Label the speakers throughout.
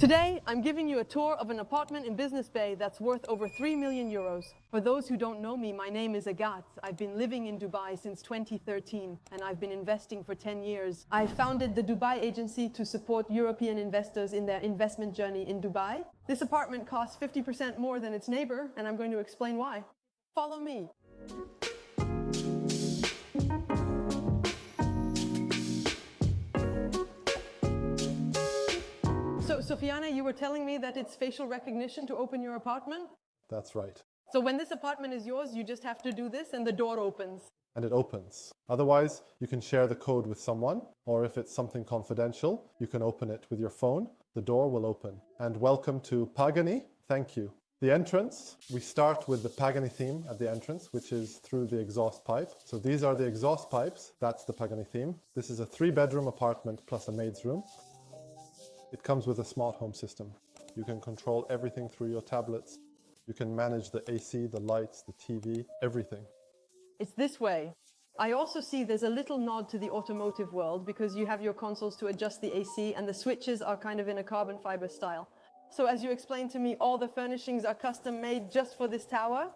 Speaker 1: Today, I'm giving you a tour of an apartment in Business Bay that's worth over 3 million euros. For those who don't know me, my name is Agathe. I've been living in Dubai since 2013, and I've been investing for 10 years. I founded the Dubai agency to support European investors in their investment journey in Dubai. This apartment costs 50% more than its neighbor, and I'm going to explain why. Follow me. So, Sofiane, you were telling me that it's facial recognition to open your apartment?
Speaker 2: That's right.
Speaker 1: So when this apartment is yours, you just have to do this and the door opens.
Speaker 2: And it opens. Otherwise, you can share the code with someone, or if it's something confidential, you can open it with your phone. The door will open. And welcome to PAGANI. Thank you. The entrance, we start with the PAGANI theme at the entrance, which is through the exhaust pipe. So these are the exhaust pipes. That's the PAGANI theme. This is a 3-bedroom apartment plus a maid's room. It comes with a smart home system. You can control everything through your tablets. You can manage the AC, the lights, the TV, everything.
Speaker 1: It's this way. I also see there's a little nod to the automotive world because you have your consoles to adjust the AC and the switches are kind of in a carbon fiber style. So as you explained to me, all the furnishings are custom made just for this tower.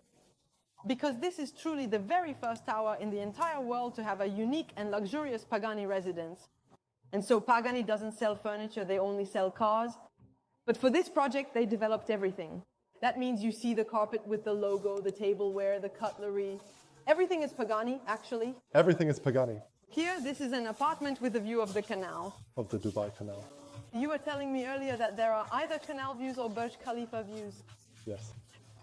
Speaker 1: Because this is truly the very first tower in the entire world to have a unique and luxurious Pagani residence. And so Pagani doesn't sell furniture, they only sell cars. But for this project, they developed everything. That means you see the carpet with the logo, the tableware, the cutlery. Everything is Pagani, actually.
Speaker 2: Everything is Pagani.
Speaker 1: Here, this is an apartment with a view of the canal.
Speaker 2: Of the Dubai Canal.
Speaker 1: You were telling me earlier that there are either canal views or Burj Khalifa views.
Speaker 2: Yes.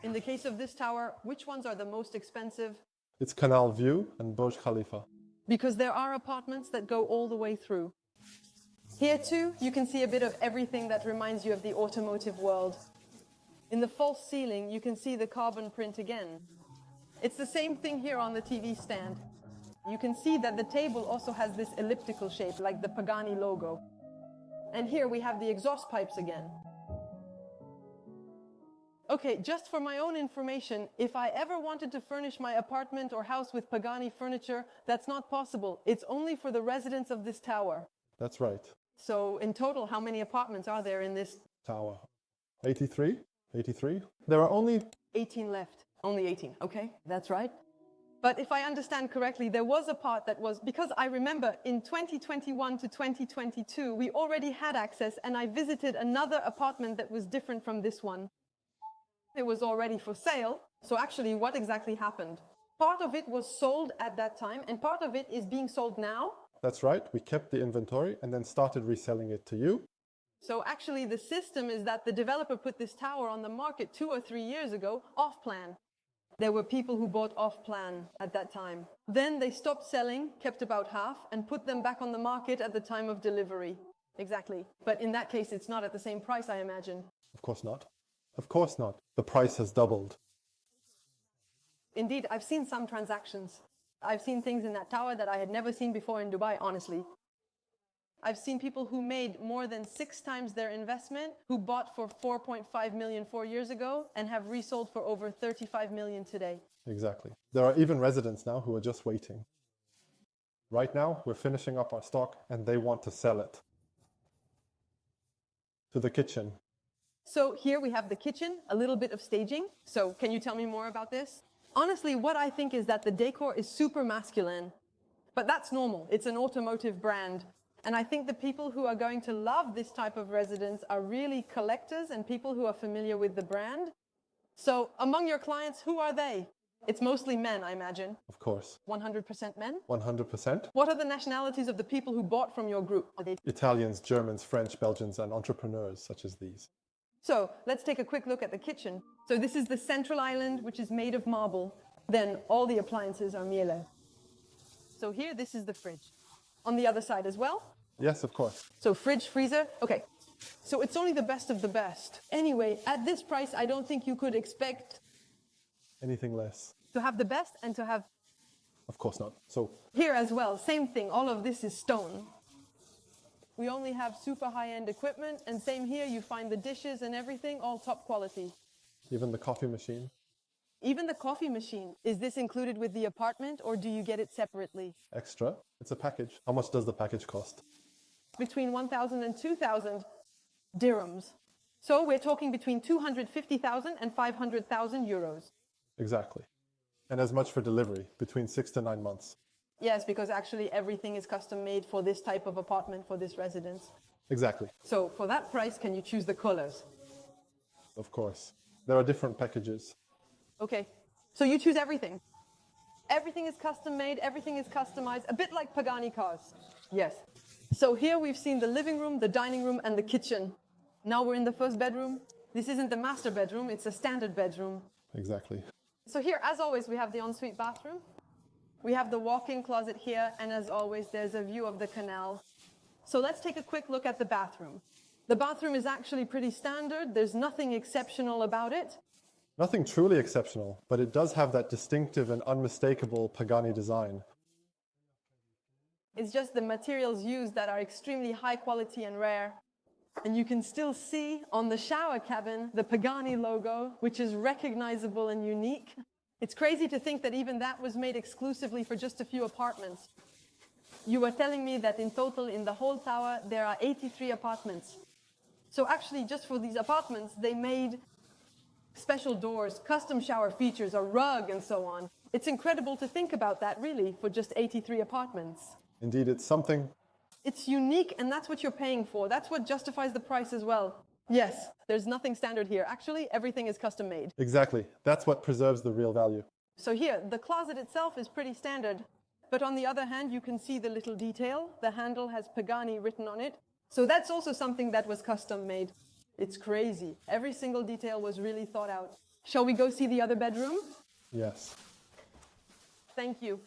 Speaker 1: In the case of this tower, which ones are the most expensive?
Speaker 2: It's Canal View and Burj Khalifa.
Speaker 1: Because there are apartments that go all the way through. Here too, you can see a bit of everything that reminds you of the automotive world. In the false ceiling, you can see the carbon print again. It's the same thing here on the TV stand. You can see that the table also has this elliptical shape, like the Pagani logo. And here we have the exhaust pipes again. Okay, just for my own information, if I ever wanted to furnish my apartment or house with Pagani furniture, that's not possible. It's only for the residents of this tower.
Speaker 2: That's right.
Speaker 1: So in total, how many apartments are there in this
Speaker 2: Tower. 83? 83? There are only
Speaker 1: 18 left? Only 18, okay, that's right. But if I understand correctly, there was a part that was, because I remember in 2021 to 2022, we already had access and I visited another apartment that was different from this one. It was already for sale. So actually, what exactly happened? Part of it was sold at that time and part of it is being sold now.
Speaker 2: That's right. We kept the inventory and then started reselling it to you.
Speaker 1: So actually the system is that the developer put this tower on the market 2 or 3 years ago off plan. There were people who bought off plan at that time. Then they stopped selling, kept about half, and put them back on the market at the time of delivery. Exactly. But in that case, it's not at the same price, I imagine.
Speaker 2: Of course not. Of course not. The price has doubled.
Speaker 1: Indeed, I've seen some transactions. I've seen things in that tower that I had never seen before in Dubai, honestly. I've seen people who made more than 6 times their investment, who bought for 4.5 million 4 years ago and have resold for over 35 million today.
Speaker 2: Exactly. There are even residents now who are just waiting. Right now, we're finishing up our stock and they want to sell it. To the kitchen.
Speaker 1: So here we have the kitchen, a little bit of staging. So can you tell me more about this? Honestly, what I think is that the decor is super masculine, but that's normal. It's an automotive brand. And I think the people who are going to love this type of residence are really collectors and people who are familiar with the brand. So among your clients, who are they? It's mostly men, I imagine.
Speaker 2: Of course.
Speaker 1: 100% men?
Speaker 2: 100%.
Speaker 1: What are the nationalities of the people who bought from your group? Are they
Speaker 2: Italians, Germans, French, Belgians, and entrepreneurs such as these.
Speaker 1: So let's take a quick look at the kitchen. So this is the central island, which is made of marble. Then all the appliances are miele. So here, this is the fridge. On the other side as well?
Speaker 2: Yes, of course.
Speaker 1: So fridge, freezer. Okay. So it's only the best of the best. Anyway, at this price, I don't think you could expect
Speaker 2: Anything less?
Speaker 1: to have the best and to have
Speaker 2: Of course not. So
Speaker 1: here as well. Same thing. All of this is stone. We only have super high-end equipment, and same here, you find the dishes and everything, all top quality.
Speaker 2: even the coffee machine.
Speaker 1: Even the coffee machine. Is this included with the apartment, or do you get it separately?
Speaker 2: Extra. It's a package. How much does the package cost?
Speaker 1: Between 1,000 and 2,000 dirhams. So we're talking between 250,000 and 500,000 euros.
Speaker 2: Exactly. And as much for delivery, between 6 to 9 months.
Speaker 1: Yes, because actually everything is custom made for this type of apartment, for this residence.
Speaker 2: Exactly.
Speaker 1: So for that price, can you choose the colors?
Speaker 2: Of course. There are different packages.
Speaker 1: Okay, so you choose everything. Everything is custom made, everything is customized, a bit like Pagani cars. Yes. So here we've seen the living room, the dining room, and the kitchen. Now we're in the first bedroom. This isn't the master bedroom, it's a standard bedroom.
Speaker 2: Exactly.
Speaker 1: So here, as always, we have the ensuite bathroom. We have the walk-in closet here, and as always, there's a view of the canal. So let's take a quick look at the bathroom. The bathroom is actually pretty standard. There's nothing exceptional about it.
Speaker 2: Nothing truly exceptional, but it does have that distinctive and unmistakable Pagani design.
Speaker 1: It's just the materials used that are extremely high quality and rare. And you can still see on the shower cabin the Pagani logo, which is recognizable and unique. It's crazy to think that even that was made exclusively for just a few apartments. You were telling me that in total in the whole tower there are 83 apartments. So actually just for these apartments they made special doors, custom shower features, a rug and so on. It's incredible to think about that really for just 83 apartments.
Speaker 2: Indeed, it's something.
Speaker 1: It's unique and that's what you're paying for. That's what justifies the price as well. Yes, there's nothing standard here. Actually, everything is custom made.
Speaker 2: Exactly. That's what preserves the real value.
Speaker 1: So here, the closet itself is pretty standard. But on the other hand, you can see the little detail. The handle has Pagani written on it. So that's also something that was custom made. It's crazy. Every single detail was really thought out. Shall we go see the other bedroom?
Speaker 2: Yes.
Speaker 1: Thank you.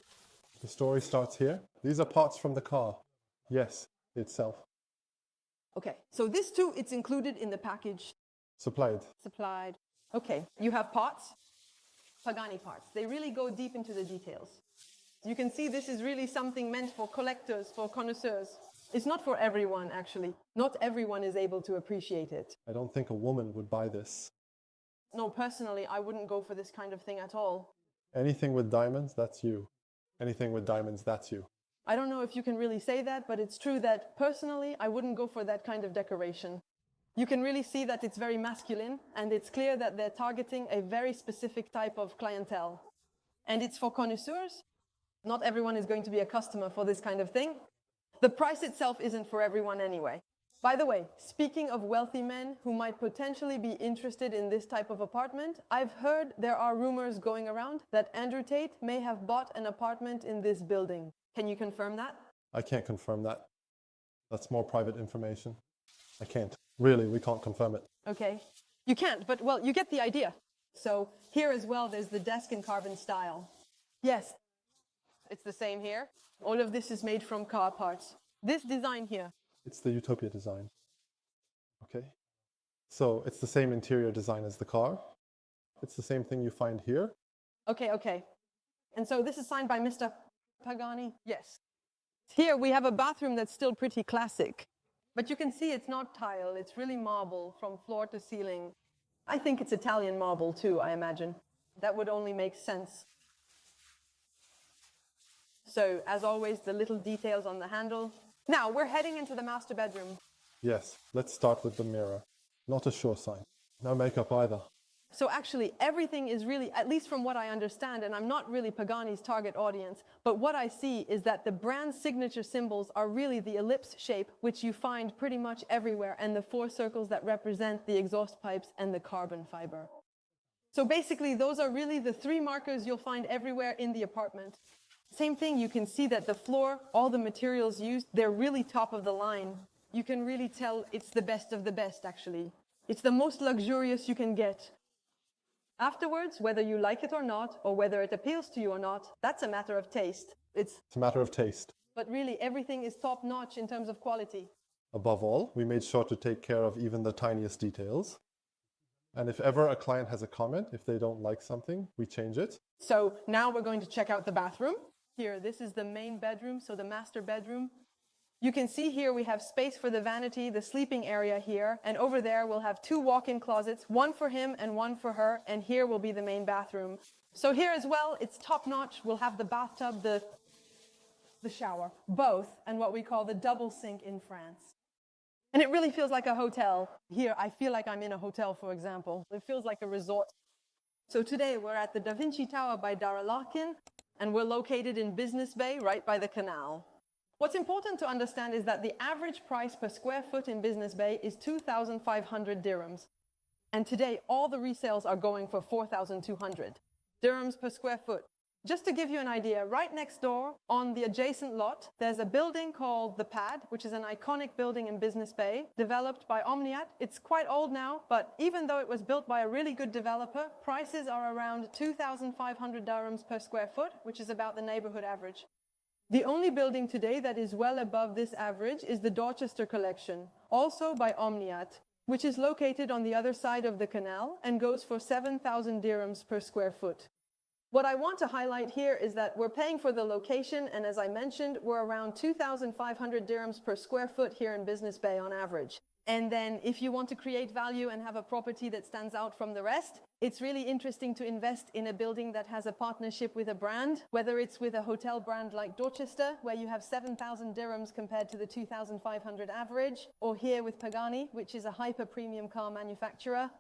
Speaker 2: The story starts here. These are parts from the car. Yes, itself.
Speaker 1: Okay, so this too, it's included in the package.
Speaker 2: Supplied.
Speaker 1: Supplied. Okay, you have parts, Pagani parts. They really go deep into the details. You can see this is really something meant for collectors, for connoisseurs. It's not for everyone, actually. Not everyone is able to appreciate it.
Speaker 2: I don't think a woman would buy this.
Speaker 1: No, personally, I wouldn't go for this kind of thing at all.
Speaker 2: Anything with diamonds, that's you. Anything with diamonds, that's you.
Speaker 1: I don't know if you can really say that, but it's true that personally, I wouldn't go for that kind of decoration. You can really see that it's very masculine, and it's clear that they're targeting a very specific type of clientele. And it's for connoisseurs. Not everyone is going to be a customer for this kind of thing. The price itself isn't for everyone anyway. By the way, speaking of wealthy men who might potentially be interested in this type of apartment, I've heard there are rumors going around that Andrew Tate may have bought an apartment in this building. Can you confirm that?
Speaker 2: I can't confirm that. That's more private information. I can't. Really, we can't confirm it.
Speaker 1: Okay. You can't, but well, you get the idea. So here as well, there's the desk in carbon style. Yes, it's the same here. All of this is made from car parts. This design here.
Speaker 2: It's the Utopia design. Okay. So it's the same interior design as the car. It's the same thing you find here.
Speaker 1: Okay. And so this is signed by Mr. Pagani? Yes. Here we have a bathroom that's still pretty classic. But you can see it's not tile, it's really marble from floor to ceiling. I think it's Italian marble too, I imagine. That would only make sense. So, as always, the little details on the handle. Now, we're heading into the master bedroom.
Speaker 2: Yes, let's start with the mirror. Not a sure sign. No makeup either.
Speaker 1: So actually, everything is really, at least from what I understand, and I'm not really Pagani's target audience, but what I see is that the brand's signature symbols are really the ellipse shape, which you find pretty much everywhere, and the 4 circles that represent the exhaust pipes and the carbon fiber. So basically, those are really the 3 markers you'll find everywhere in the apartment. Same thing, you can see that the floor, all the materials used, they're really top of the line. You can really tell it's the best of the best, actually. It's the most luxurious you can get. Afterwards, whether you like it or not, or whether it appeals to you or not, that's a matter of taste.
Speaker 2: It's a matter of taste.
Speaker 1: But really, everything is top-notch in terms of quality.
Speaker 2: Above all, we made sure to take care of even the tiniest details. And if ever a client has a comment, if they don't like something, we change it.
Speaker 1: So now we're going to check out the bathroom. Here, this is the main bedroom, so the master bedroom. You can see here we have space for the vanity, the sleeping area here, and over there we'll have 2 walk-in closets, one for him and one for her, and here will be the main bathroom. So here as well, it's top-notch. We'll have the bathtub, the shower, both, and what we call the double sink in France. And it really feels like a hotel. Here, I feel like I'm in a hotel, for example. It feels like a resort. So today we're at the Da Vinci Tower by Dara Larkin, and we're located in Business Bay, right by the canal. What's important to understand is that the average price per square foot in Business Bay is 2,500 dirhams. And today, all the resales are going for 4,200 dirhams per square foot. Just to give you an idea, right next door on the adjacent lot, there's a building called the Pad, which is an iconic building in Business Bay, developed by Omniat. It's quite old now, but even though it was built by a really good developer, prices are around 2,500 dirhams per square foot, which is about the neighborhood average. The only building today that is well above this average is the Dorchester Collection, also by Omniat, which is located on the other side of the canal and goes for 7,000 dirhams per square foot. What I want to highlight here is that we're paying for the location, and as I mentioned, we're around 2,500 dirhams per square foot here in Business Bay on average. And then if you want to create value and have a property that stands out from the rest, it's really interesting to invest in a building that has a partnership with a brand, whether it's with a hotel brand like Dorchester, where you have 7,000 dirhams compared to the 2,500 average, or here with Pagani, which is a hyper-premium car manufacturer,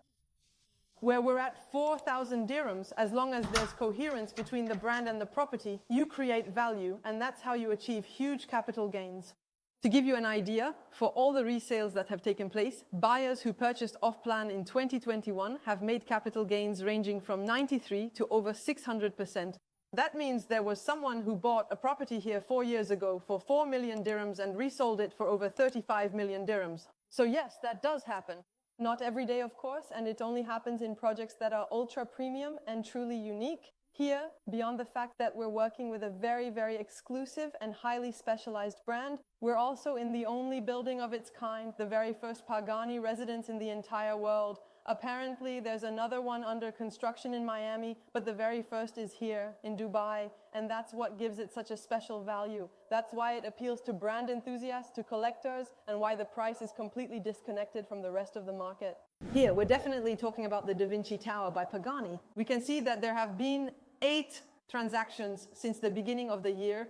Speaker 1: where we're at 4,000 dirhams. As long as there's coherence between the brand and the property, you create value, and that's how you achieve huge capital gains. To give you an idea, for all the resales that have taken place, buyers who purchased off-plan in 2021 have made capital gains ranging from 93 to over 600%. That means there was someone who bought a property here 4 years ago for 4 million dirhams and resold it for over 35 million dirhams. So yes, that does happen. Not every day, of course, and it only happens in projects that are ultra premium and truly unique. Here, beyond the fact that we're working with a very, very exclusive and highly specialized brand, we're also in the only building of its kind, the very first Pagani residence in the entire world. Apparently, there's another one under construction in Miami, but the very first is here in Dubai, and that's what gives it such a special value. That's why it appeals to brand enthusiasts, to collectors, and why the price is completely disconnected from the rest of the market. Here, we're definitely talking about the Da Vinci Tower by Pagani. We can see that there have been 8 transactions since the beginning of the year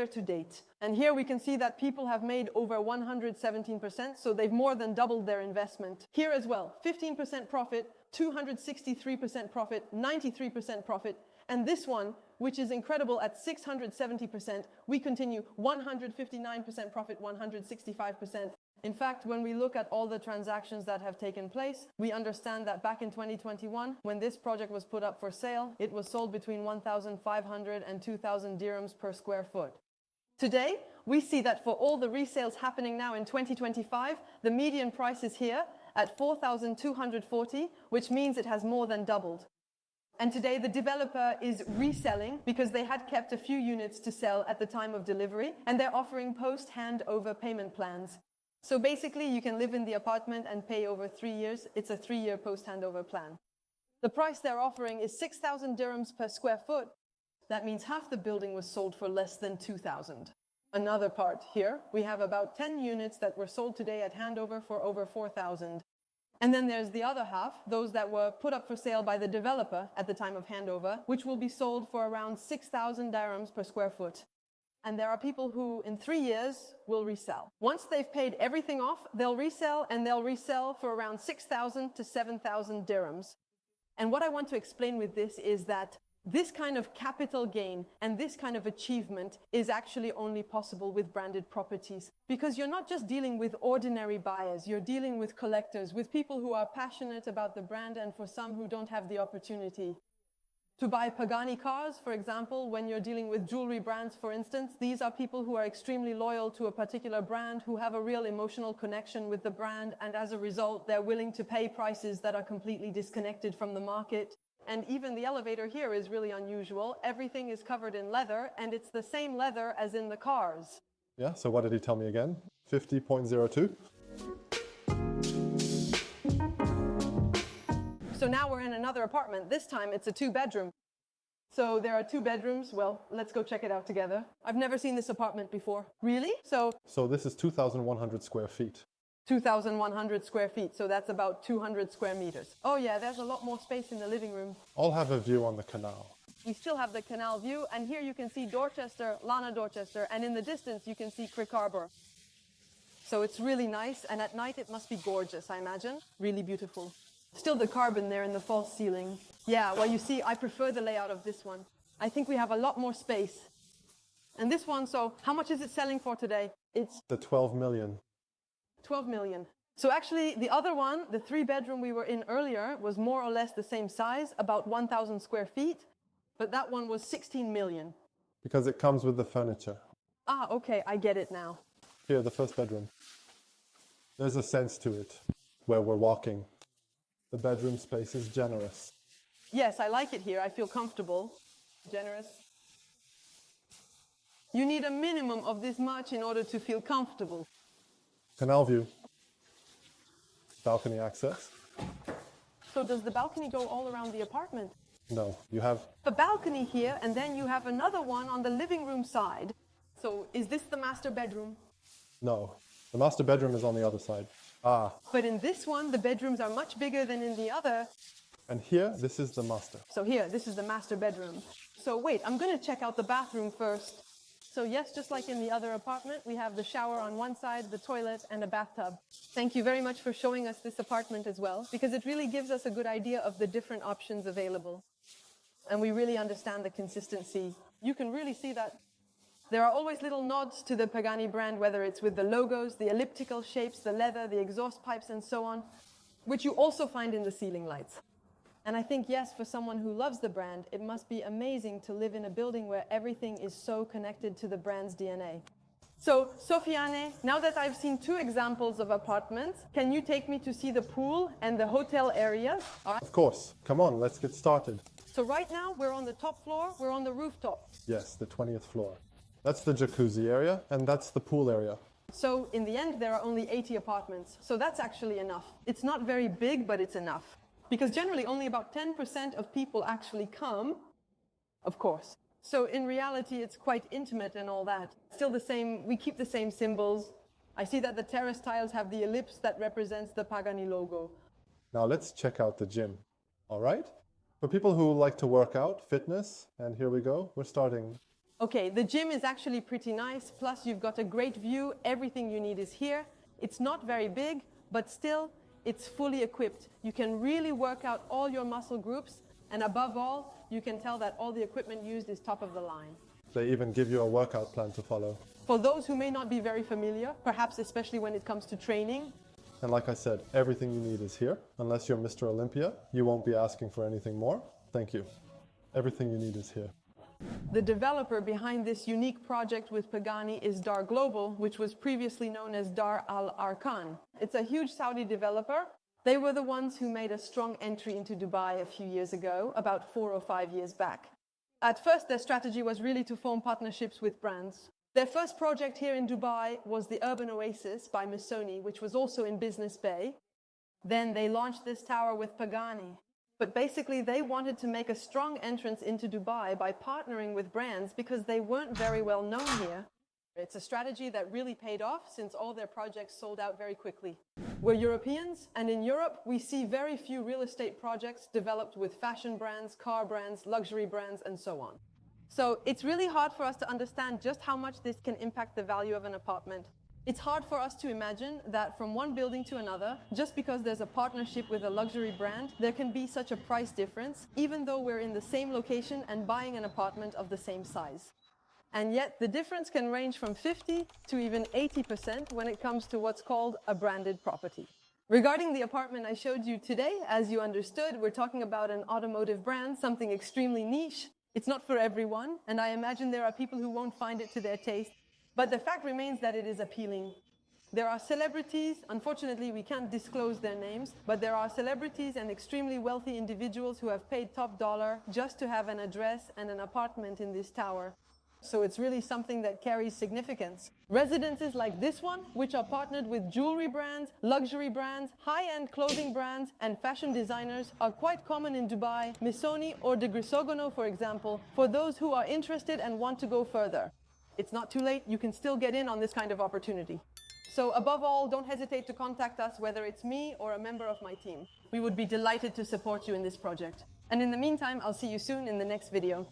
Speaker 1: to date. And here we can see that people have made over 117%, so they've more than doubled their investment. Here as well, 15% profit, 263% profit, 93% profit, and this one, which is incredible at 670%, we continue 159% profit, 165%. In fact, when we look at all the transactions that have taken place, we understand that back in 2021, when this project was put up for sale, it was sold between 1,500 and 2,000 dirhams per square foot. Today, we see that for all the resales happening now in 2025, the median price is here at 4,240, which means it has more than doubled. And today the developer is reselling because they had kept a few units to sell at the time of delivery, and they're offering post-handover payment plans. So basically, you can live in the apartment and pay over 3 years. It's a 3-year post-handover plan. The price they're offering is 6,000 dirhams per square foot. That means half the building was sold for less than 2,000. Another part here, we have about 10 units that were sold today at handover for over 4,000. And then there's the other half, those that were put up for sale by the developer at the time of handover, which will be sold for around 6,000 dirhams per square foot. And there are people who, in 3 years, will resell. Once they've paid everything off, they'll resell, and they'll resell for around 6,000 to 7,000 dirhams. And what I want to explain with this is that this kind of capital gain and this kind of achievement is actually only possible with branded properties, because you're not just dealing with ordinary buyers, you're dealing with collectors, with people who are passionate about the brand, and for some who don't have the opportunity to buy Pagani cars, for example. When you're dealing with jewelry brands, for instance, these are people who are extremely loyal to a particular brand, who have a real emotional connection with the brand, and as a result, they're willing to pay prices that are completely disconnected from the market. And even the elevator here is really unusual. Everything is covered in leather, and it's the same leather as in the cars.
Speaker 2: Yeah, so what did he tell me again? 50.02?
Speaker 1: So now we're in another apartment. This time it's a 2-bedroom. So there are 2 bedrooms. Well, let's go check it out together. I've never seen this apartment before. Really? So
Speaker 2: this is 2,100 square feet.
Speaker 1: 2,100 square feet. So that's about 200 square meters. Oh yeah, there's a lot more space in the living room.
Speaker 2: I'll have a view on the canal.
Speaker 1: We still have the canal view, and here you can see Dorchester, Lana Dorchester, and in the distance you can see Crick Harbor. So it's really nice, and at night it must be gorgeous, I imagine. Really beautiful. Still the carbon there in the false ceiling. Yeah, well, you see, I prefer the layout of this one. I think we have a lot more space. And this one, so how much is it selling for today? It's
Speaker 2: The 12 million.
Speaker 1: 12 million. So actually, the other one, the 3-bedroom we were in earlier, was more or less the same size, about 1,000 square feet. But that one was 16 million.
Speaker 2: Because it comes with the furniture.
Speaker 1: Ah, okay, I get it now.
Speaker 2: Here, the first bedroom. There's a sense to it, where we're walking. The bedroom space is generous.
Speaker 1: Yes, I like it here. I feel comfortable. Generous. You need a minimum of this much in order to feel comfortable.
Speaker 2: Canal view. Balcony access.
Speaker 1: So does the balcony go all around the apartment?
Speaker 2: No, you have...
Speaker 1: A balcony here, and then you have another one on the living room side. So is this the master bedroom?
Speaker 2: No, the master bedroom is on the other side. Ah,
Speaker 1: But in this one, the bedrooms are much bigger than in the other.
Speaker 2: and here, this is the master.
Speaker 1: So here, this is the master bedroom. So wait, I'm going to check out the bathroom first. So yes, just like in the other apartment, we have the shower on one side, the toilet, and a bathtub. Thank you very much for showing us this apartment as well, because it really gives us a good idea of the different options available. And we really understand the consistency. You can really see that there are always little nods to the Pagani brand, whether it's with the logos, the elliptical shapes, the leather, the exhaust pipes, and so on, which you also find in the ceiling lights. And I think, yes, for someone who loves the brand, it must be amazing to live in a building where everything is so connected to the brand's DNA. So, Sofiane, now that I've seen 2 examples of apartments, can you take me to see the pool and the hotel areas? All right.
Speaker 2: Of course. Come on, let's get started.
Speaker 1: So right now, we're on the top floor, we're on the rooftop.
Speaker 2: Yes, the 20th floor. That's the jacuzzi area, and that's the pool area.
Speaker 1: So in the end, there are only 80 apartments. So that's actually enough. It's not very big, but it's enough. Because generally only about 10% of people actually come, of course. So in reality, it's quite intimate and all that. Still the same, we keep the same symbols. I see that the terrace tiles have the ellipse that represents the Pagani logo.
Speaker 2: Now let's check out the gym. All right? For people who like to work out, fitness, and here we go, we're starting.
Speaker 1: Okay, the gym is actually pretty nice. Plus you've got a great view. Everything you need is here. It's not very big, but still, it's fully equipped. You can really work out all your muscle groups, and above all, you can tell that all the equipment used is top of the line.
Speaker 2: They even give you a workout plan to follow.
Speaker 1: For those who may not be very familiar, perhaps especially when it comes to training,
Speaker 2: And like I said, everything you need is here. Unless you're Mr. Olympia, you won't be asking for anything more. Thank you. Everything you need is here.
Speaker 1: the developer behind this unique project with Pagani is Dar Global, which was previously known as Dar Al Arkan. It's a huge Saudi developer. They were the ones who made a strong entry into Dubai a few years ago, about 4 or 5 years back. At first, their strategy was really to form partnerships with brands. Their first project here in Dubai was the Urban Oasis by Missoni, which was also in Business Bay. Then they launched this tower with Pagani. But basically, they wanted to make a strong entrance into Dubai by partnering with brands because they weren't very well known here. It's a strategy that really paid off since all their projects sold out very quickly. We're Europeans, and in Europe, we see very few real estate projects developed with fashion brands, car brands, luxury brands, and so on. So it's really hard for us to understand just how much this can impact the value of an apartment. It's hard for us to imagine that from one building to another, just because there's a partnership with a luxury brand, there can be such a price difference, even though we're in the same location and buying an apartment of the same size. And yet the difference can range from 50 to even 80% when it comes to what's called a branded property. Regarding the apartment I showed you today, as you understood, we're talking about an automotive brand, something extremely niche. It's not for everyone, and I imagine there are people who won't find it to their taste. But the fact remains that it is appealing. There are celebrities, unfortunately we can't disclose their names, but there are celebrities and extremely wealthy individuals who have paid top dollar just to have an address and an apartment in this tower. So it's really something that carries significance. Residences like this one, which are partnered with jewelry brands, luxury brands, high-end clothing brands, and fashion designers, are quite common in Dubai, Missoni or De Grisogono, for example, for those who are interested and want to go further. It's not too late, you can still get in on this kind of opportunity. So above all, don't hesitate to contact us, whether it's me or a member of my team. We would be delighted to support you in this project. And in the meantime, I'll see you soon in the next video.